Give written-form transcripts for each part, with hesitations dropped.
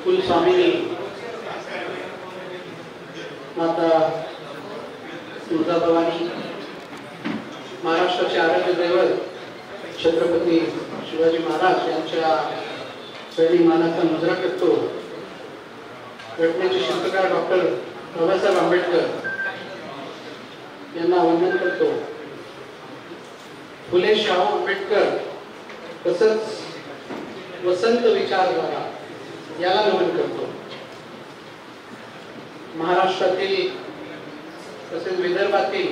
कुलस्वामिनी माता तुळजाभवानी, महाराष्ट्राचे आराध्य दैवत छत्रपती शिवाजी महाराज यांच्या चरणी मानाचा मुजरा करतो। घटनेचे शिल्पकार डॉक्टर बाबासाहेब आंबेडकर यांना वंदन करतो। फुले शाहू आंबेडकर तसंच वसंत विचारधारा याला नमन करतो। महाराष्ट्रातील तसेच विदर्भातील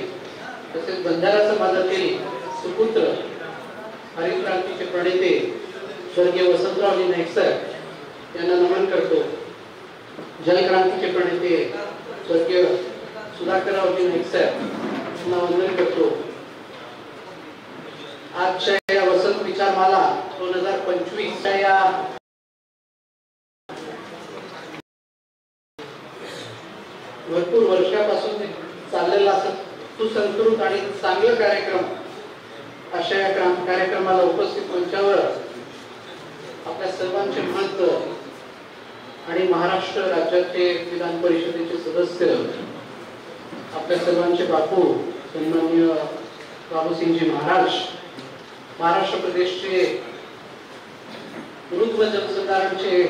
तसेच बंजारा समाजातील सुपुत्र हरित क्रांतीचे प्रणेते स्वर्गीय वसंतरावजी नाईक सर यांना नमन करतो। जलक्रांतीचे प्रणेते स्वर्गीय सुधाकररावजी नाईक सर यांना वंदन करतो। आजच्या या वसंत विचारमाला 2025 या भरपूर वर्षापासून चाललेला सुसंस्कृत आणि चांगला कार्यक्रम, अशा या कार्यक्रमाला उपस्थित मंचावर आपल्या सर्वांचे महत्व आणि महाराष्ट्र राज्याचे विधान परिषदेचे सदस्य आपल्या सर्वांचे बापू सन्माननीय बाबूसिंगजी महाराज, महाराष्ट्र प्रदेशचे मृद व जलसंधारणचे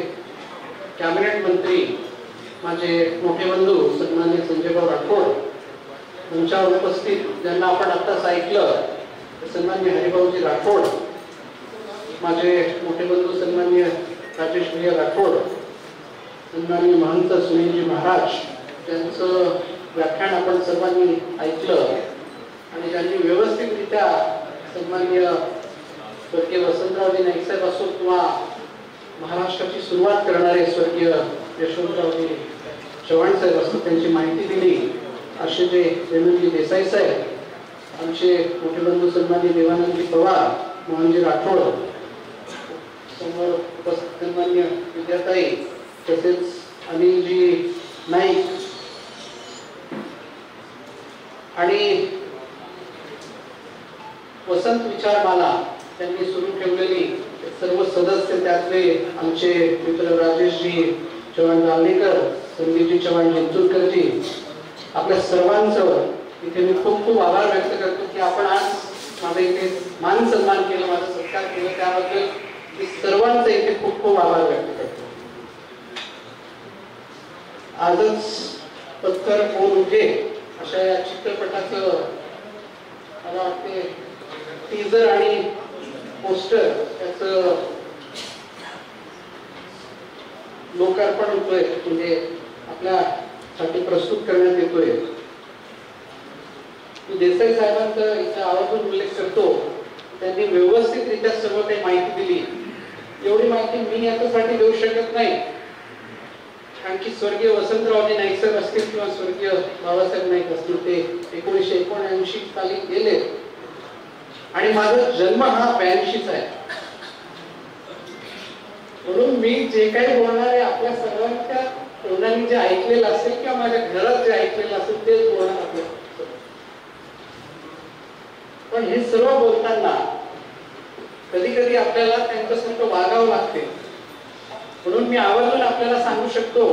कॅबिनेट मंत्री माझे मोठे बंधू सन्माननीय संजयभाऊ राठोड, मंचावर उपस्थित ज्यांना आपण आत्ताच ऐकलं सन्माननीय हरिभाऊजी राठोड, माझे मोठे बंधू सन्माननीय राजेश भैया राठोड, सन्माननीय महंत सुनीलजी महाराज त्यांचं व्याख्यान आपण सर्वांनी ऐकलं आणि त्यांनी व्यवस्थितरित्या सन्माननीय स्वर्गीय वसंतरावजी नाईक साहेब असो किंवा महाराष्ट्राची सुरुवात करणारे स्वर्गीय यशवंतरावजी चव्हाण साहेब असो त्यांची माहिती दिली। असे जे रेणुजी देसाई साहेब, आमचे मोठे बंधू सन्माननीय देवानंदजी पवार, मोहनजी राठोड, समोर उपस्थित सन्माननीय विद्याताई, तसेच अनिलजी नाईक आणि वसंत विचारमाला त्यांनी सुरू ठेवलेली सर्व सदस्य, त्यातले आमचे मित्र राजेशजी चव्हाण जालनेकर, संदीपजी चव्हाण जिंतूरकरजी, आपल्या सर्वांचं इथे मी खूप खूप आभार व्यक्त करतो की आपण आज माझा इथे मान सन्मान केला, माझा सत्कार केला, त्याबद्दल मी सर्वांचा इथे खूप खूप आभार व्यक्त करतो। आजच पत्थर कोण उठे अशा या चित्रपटाचं मला वाटते टीजर आणि पोस्टर त्याचं लोकार्पण होतोय, म्हणजे आपल्यासाठी प्रस्तुत करण्यात येतोय। देसाई साहेबांचा इथे आवर्जून उल्लेख करतो, त्यांनी व्यवस्थितरित्या सर्व काही माहिती दिली। एवढी माहिती मी याच्यासाठी देऊ शकत नाही, कारण की स्वर्गीय वसंतरावजी नाईक साहेब असतील किंवा स्वर्गीय बाबासाहेब नाईक असतील ते 1979 साली गेले आणि माझा जन्म हा 82चा आहे, म्हणून मी जे काही बोलणार आहे आपल्या सर्वांच्या तोंडाने जे ऐकलेलं असेल किंवा माझ्या घरात जे ऐकलेलं असेल तेच बोलणार आपलं। पण हे सर्व बोलताना कधी कधी आपल्याला त्यांच्यासारखं वागावं लागते, म्हणून मी आवर्जून आपल्याला सांगू शकतो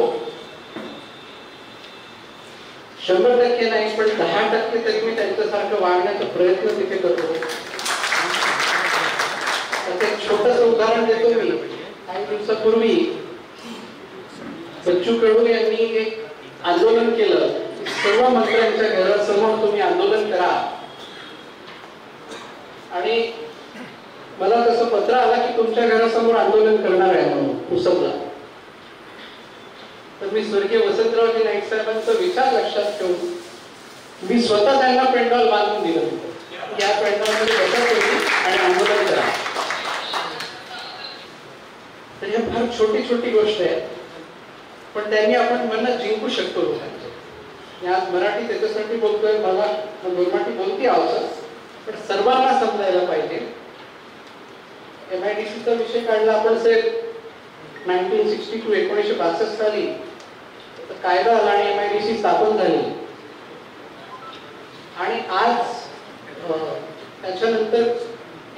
100% नाही पण 10% तरी मी त्यांच्यासारखं वागण्याचा प्रयत्न तिथे करतो। एक छोटस उदाहरण देतो मी। काही दिवसापूर्वी बच्चू कडू यांनी एक आंदोलन केलं, सर्व मंत्र्यांच्या घरासमोर तुम्ही आंदोलन करा, आणि मला तसं पत्र आला की तुमच्या घरासमोर आंदोलन करणार आहे म्हणून पुसबला। तर मी स्वर्गीय वसंतरावजी नाईक साहेबांचा विचार लक्षात ठेवून मी स्वतः त्यांना पेंडॉल बांधून दिलं होतं, या पेंडॉलमध्ये बसा तुम्ही आणि आंदोलन करा। तर ही फार छोटी छोटी गोष्ट आहे, पण त्यांनी आपण मनात जिंकू शकतो लोकांचे। मी आज मराठी त्याच्यासाठी बोलतोय, मला मराठी बोलती आवडतं पण सर्वांना समजायला पाहिजे। MIDC चा विषय काढला आपण साहेब 1962 1962 साली कायदा आला आणि MIDC स्थापन झाली, आणि आज त्याच्यानंतर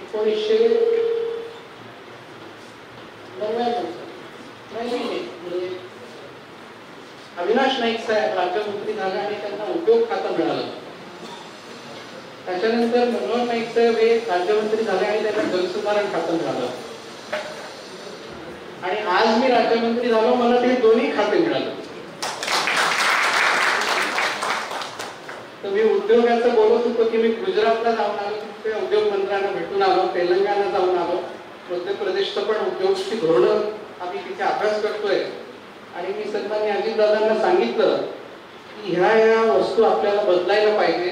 1999 म्हणजे अविनाश नाईक साहेब राज्यमंत्री झाले आणि त्यांना उद्योग खातं मिळालं. त्याच्यानंतर मनोहर नाईक साहेब हे राज्यमंत्री झाले आणि त्यांना जलसंधारण खातं मिळालं. आणि आज मी राज्यमंत्री झालो, मला ते दोन्ही खाते मिळाले. तर मी उद्योगाचं बोलत होतो की मी गुजरातला जाऊन आलो, तिथे उद्योग मंत्र्यांना भेटून आलो, तेलंगणा जाऊन आलो, मध्य प्रदेशचं पण उद्योगची धोरणं आम्ही तिथे अभ्यास करतोय. आणि मी सन्माननीय अजितदादांना सांगितलं की ह्या वस्तू आपल्याला बदलायला पाहिजे.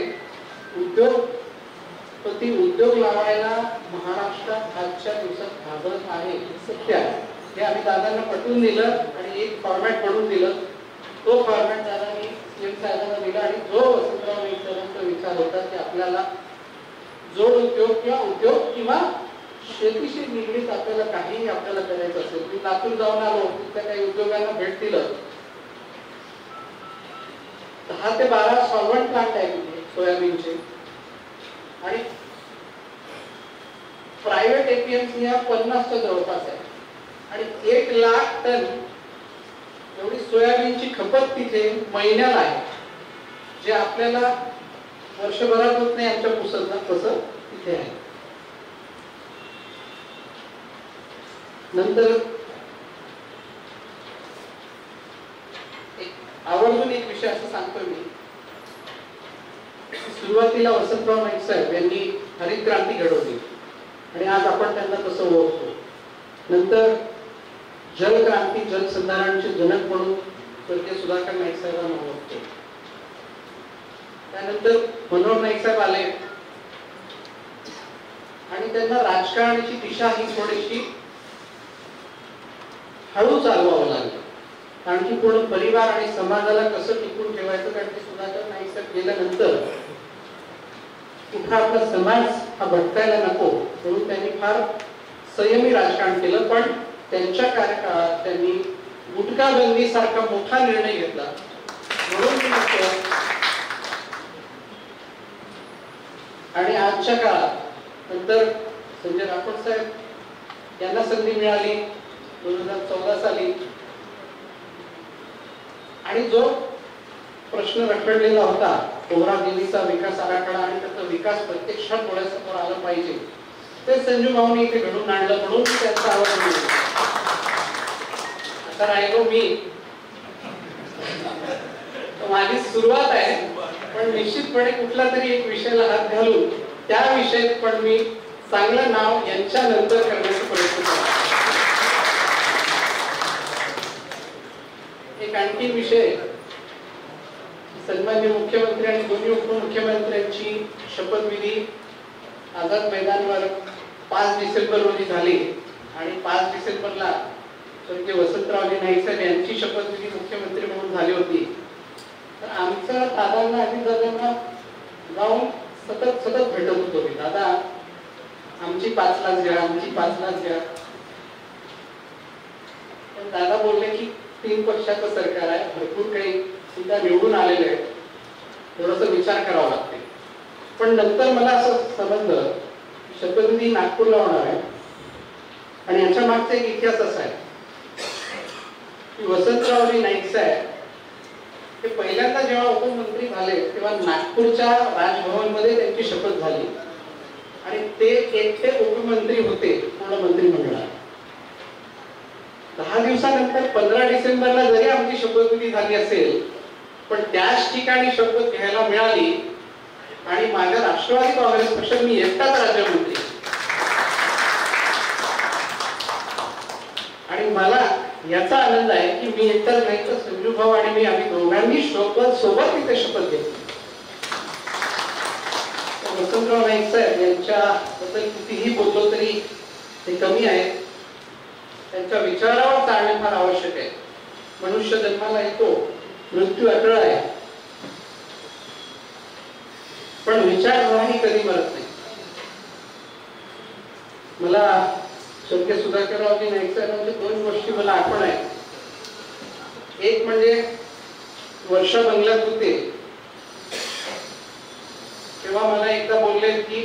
उद्योगपती उद्योग लावायला महाराष्ट्रात आजच्या दिवसात घाबरत आहे, सत्य आहे. हे आम्ही दादांना पटवून दिलं आणि एक फॉर्मॅट बनवून दिलं. तो फॉर्मॅट दादांनी सीएम साहेबांना दिला आणि जो वसंतराव नाईक साहेबांचा विचार होता की आपल्याला जोड उद्योग किंवा उद्योग किंवा शेतीशी निगडीत आपल्याला काहीही आपल्याला करायचं असेल. मी लातूर जाऊन आलो, तिथल्या काही उद्योगांना भेट दिलं. 10 ते 12 सॉल्व्हंट प्लांट आहे तिथे सोयाबीनचे आणि प्रायव्हेट एपीएमसी ह्या 50च्या जवळपास आहे आणि 1 लाख टन एवढी सोयाबीनची खपत तिथे महिन्याला आहे, जे आपल्याला वर्षभरात होत नाही आमच्या पुसतला, तसं तिथे आहे. नंतर आवर्जून एक विषय असं सांगतोय मी, सुरुवातीला वसंतराव नाईक साहेब यांनी हरित क्रांती घडवली आणि आज आपण त्यांना तसं ओळखतो. नंतर जलक्रांती जलसंधारणचे जनक म्हणून स्वर्गीय सुधाकर नाईक साहेबांना ओळखतो. त्यानंतर मनोहर नाईक साहेब आले आणि त्यांना राजकारणाची दिशा ही थोडीशी हळू चालवावं लागलं, कारण की पूर्ण परिवार आणि समाजाला कसं टिकून ठेवायचं. कारण की सुधाकर नाईक साहेब गेल्यानंतर कुठं आपला समाज हा भटकायला नको म्हणून त्यांनी फार संयमी राजकारण केलं. पण त्यांच्या कार्यकाळात त्यांनी गुटखा बंदी सारखा मोठा निर्णय घेतला. म्हणून मी म्हणतो आणि आजच्या काळात नंतर संजय राठोड साहेब यांना संधी मिळाली 2014 साली आणि जो प्रश्न रखडलेला होता कोहरा दिल्लीचा विकास आराखडा आणि त्याचा विकास प्रत्यक्षात डोळ्यासमोर आला पाहिजे, ते संजू भाऊनी इथे घडून आणलं. म्हणून त्यांचा आवाज मिळाला. आता राहिलो मी, माझी सुरुवात आहे, पण निश्चितपणे कुठला तरी एक विषयाला हात घालून त्या विषयात पण मी चांगलं नाव यांच्या नंतर करण्याचा प्रयत्न करतो. एक आणखी विषय, सन्माननीय मुख्यमंत्री आणि दोन्ही उपमुख्यमंत्र्यांची शपथविधी आझाद मैदानवर 5 डिसेंबर रोजी झाली आणि 5 डिसेंबरला स्वर्गीय वसंतरावजी नाईक साहेब यांची शपथविधी मुख्यमंत्री म्हणून झाली होती. तर आमच्या दादांना अजितदादांना जाऊन सतत भेटत होतो मी, दादा आमची 5 लाख घ्या, आमची 5 लाख घ्या. पण दादा बोलले की 3 पक्षाचं सरकार आहे, भरपूर काही सुद्धा निवडून आलेले आहेत, थोडस विचार करावा लागते. पण नंतर मला असं समजलं शपथविधी नागपूरला होणार आहे आणि याच्या मागचा एक इतिहास असा आहे की वसंतरावजी नाईक साहेब हे पहिल्यांदा जेव्हा उपमंत्री झाले तेव्हा नागपूरच्या राजभवनमध्ये त्यांची शपथ झाली आणि ते एकटे उपमंत्री होते पूर्ण मंत्रिमंडळात. 10 दिवसानंतर 15 डिसेंबरला जरी आमची शपथविधी झाली असेल, पण त्याच ठिकाणी शपथ घ्यायला मिळाली आणि माझ्या राष्ट्रवादी काँग्रेस पक्षात मी एकटाच राज्यमंत्री. आणि मला याचा आनंद आहे की मी एकटाच नाही तर संजू भाऊ आणि मी आम्ही दोघांनी सोबत तिथे शपथ घेतली. वसंतराव नाईक साहेब यांच्याबद्दल कितीही बोललो तरी ते कमी आहे. त्यांच्या विचारावर चालणे फार आवश्यक आहे. मनुष्य जन्माला येतो, मृत्यू अटळ आहे, पण विचारधाराही कधी मरत नाही. मला स्वर्गीय सुधाकररावजी नाईक साहेबांच्या 2 गोष्टी मला आठवण आहे. एक म्हणजे वर्षा बंगल्यात होते तेव्हा मला एकदा बोलले की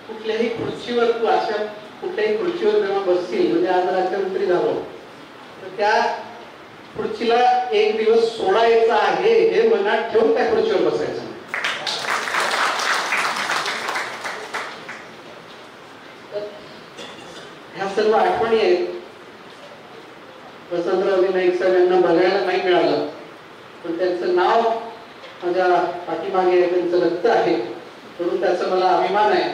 कुठल्याही खुर्चीवर तू अशा कुठल्याही खुर्चीवर जेव्हा बसशील, म्हणजे आज राज्यमंत्री झालो, तर त्या खुर्चीला एक दिवस सोडायचा आहे हे मनात ठेवून त्या खुर्चीवर बसायचं. ह्या सर्व आठवणी आहेत. वसंतराव नाईक साहेब यांना बघायला नाही मिळालं, पण त्यांचं नाव माझ्या पाठीमागे त्यांचं रक्त आहे, म्हणून त्याचा मला अभिमान आहे.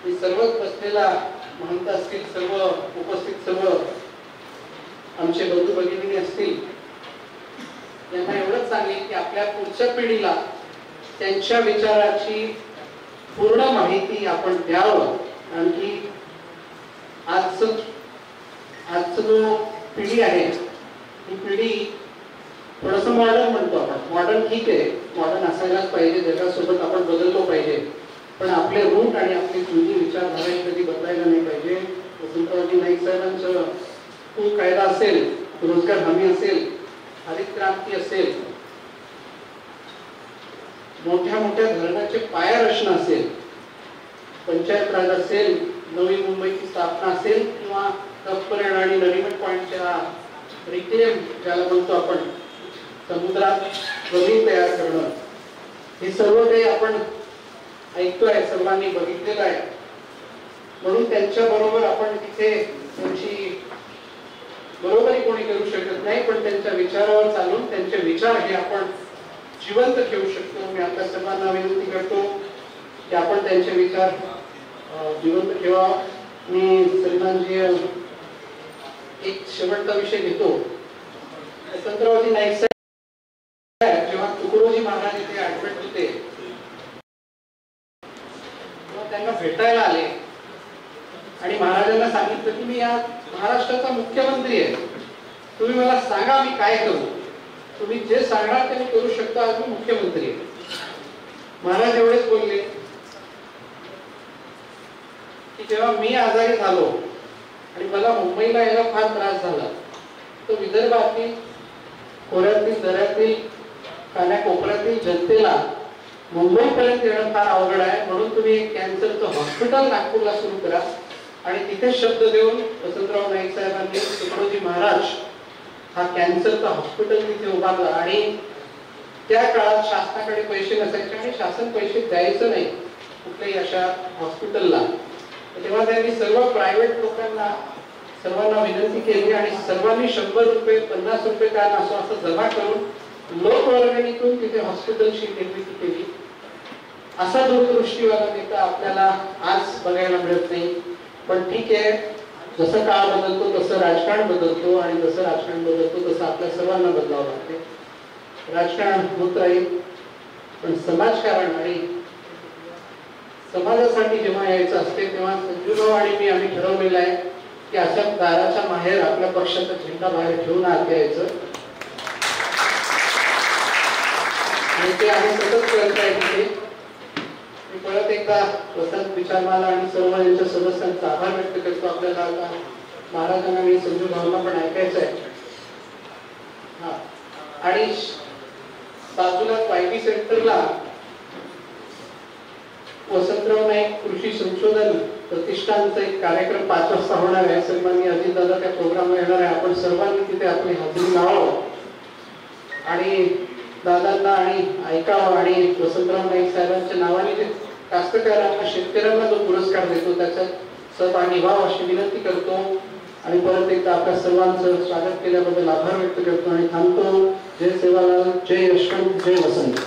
मी सर्वच बसलेला महंत असतील, सर्व उपस्थित सर्व आमचे बंधू भगिनी असतील, यांना एवढंच सांगेन की आपल्या पुढच्या पिढीला त्यांच्या विचाराची पूर्ण माहिती आपण द्यावं. कारण की आजचं जो पिढी आहे ही पिढी थोडंसं मॉडर्न म्हणतो आपण. मॉडर्न ठीक आहे, मॉडर्न असायलाच पाहिजे, जगासोबत आपण बदललो पाहिजे, पण आपले रूट आणि आपली जुनी विचारधारा कधी बदलायला नाही पाहिजे. वसंतरावजी नाईक साहेबांचं तो कायदा असेल, रोजगार हमी असेल, हरित क्रांती असेल, मोठ्या मोठ्या धरणाचे पाया रचना असेल, पंचायत राज असेल, नवी मुंबईची स्थापना असेल, किंवा कपरेण आणि नरिमन पॉइंटच्या रिक्लेम ज्याला म्हणतो आपण, समुद्रात जमीन तयार करणं, हे सर्व काही आपण ऐकतोय, सर्वांनी बघितलेलं आहे. म्हणून त्यांच्या बरोबर आपण तिथे त्यांची बरोबरी कोणी करू शकत नाही, पण त्यांच्या विचारावर चालून त्यांचे विचार हे आपण जिवंत ठेवू शकतो. मी आपल्या सर्वांना विनंती करतो की आपण त्यांचे विचार जिवंत ठेवा. मी श्रीमानजी एक शेवटचा विषय घेतो. वसंतरावजी नाईक साहेब जेव्हा तुकडोजी महाराज इथे ऍडमिट होते तेव्हा त्यांना भेटायला आले आणि महाराजांना सांगितलं की मी या महाराष्ट्राचा मुख्यमंत्री आहे, तुम्ही मला सांगा मी काय करू, तुम्ही जे सांगणार ते मी करू शकतो, आज मी मुख्यमंत्री आहे. महाराज एवढेच बोलले की जेव्हा मी आजारी झालो आणि मला मुंबईला यायला फार त्रास झाला, तो विदर्भातील खोऱ्यातील दऱ्यातील कानाकोपऱ्यातील जनतेला मुंबईपर्यंत येणं फार अवघड आहे, म्हणून तुम्ही कॅन्सरचं हॉस्पिटल नागपूरला सुरू करा. आणि तिथे शब्द देऊन वसंतराव नाईक साहेबांनी तुकडोजी महाराज हा कॅन्सरचा हॉस्पिटल तिथे उभारला. आणि त्या काळात शासनाकडे पैसे नसायचे आणि शासन पैसे द्यायचं नाही कुठल्याही अशा हॉस्पिटलला. तेव्हा त्यांनी सर्व प्रायव्हेट लोकांना सर्वांना विनंती केली आणि सर्वांनी 100 रुपये 50 रुपये काय असो असं जमा करून लोकवर्गणीतून तिथे हॉस्पिटलची निर्मिती केली. असा दूरदृष्टीवाला नेता आपल्याला आज बघायला मिळत नाही. पण ठीक आहे, जसं काळ बदलतो तसं राजकारण बदलतो आणि जसं राजकारण बदलतो तसं आपल्या सर्वांना बदलावं लागते. राजकारण होत राहील, पण समाजकारण आणि समाजासाठी जेव्हा यायचं असते तेव्हा संजूभाऊ आणि मी आम्ही ठरवलेलं आहे की अशा दाराच्या बाहेर आपल्या पक्षाचा झेंडा बाहेर ठेवून आत यायचं. आणि ते आम्ही सतत करत आहे. तिथे मी परत एकदा वसंत विचारमाला आणि सर्व यांच्या सदस्यांचा आभार व्यक्त करतो. आपल्याला आता महाराजांना आणि संजूभाऊंना पण ऐकायचं आहे. आणि बाजूला वायबी सेंटरला वसंतराव नाईक कृषी संशोधन प्रतिष्ठानचा एक कार्यक्रम 5 वाजता होणार आहे. सर्वांनी अजितदादा त्या प्रोग्रामला येणार आहे. आपण सर्वांनी तिथे आपली हजेरी लावावं आणि दादांना आणि ऐकावं आणि वसंतराव नाईक साहेबांच्या नावाने जे कास्तकारांना शेतकऱ्यांना जो पुरस्कार देतो त्याच्यात सहभागी व्हावं अशी विनंती करतो. आणि परत एकदा आपल्या सर्वांचं स्वागत केल्याबद्दल आभार व्यक्त करतो आणि थांबतो. जय सेवालाल, जय यशवंत, जय वसंत.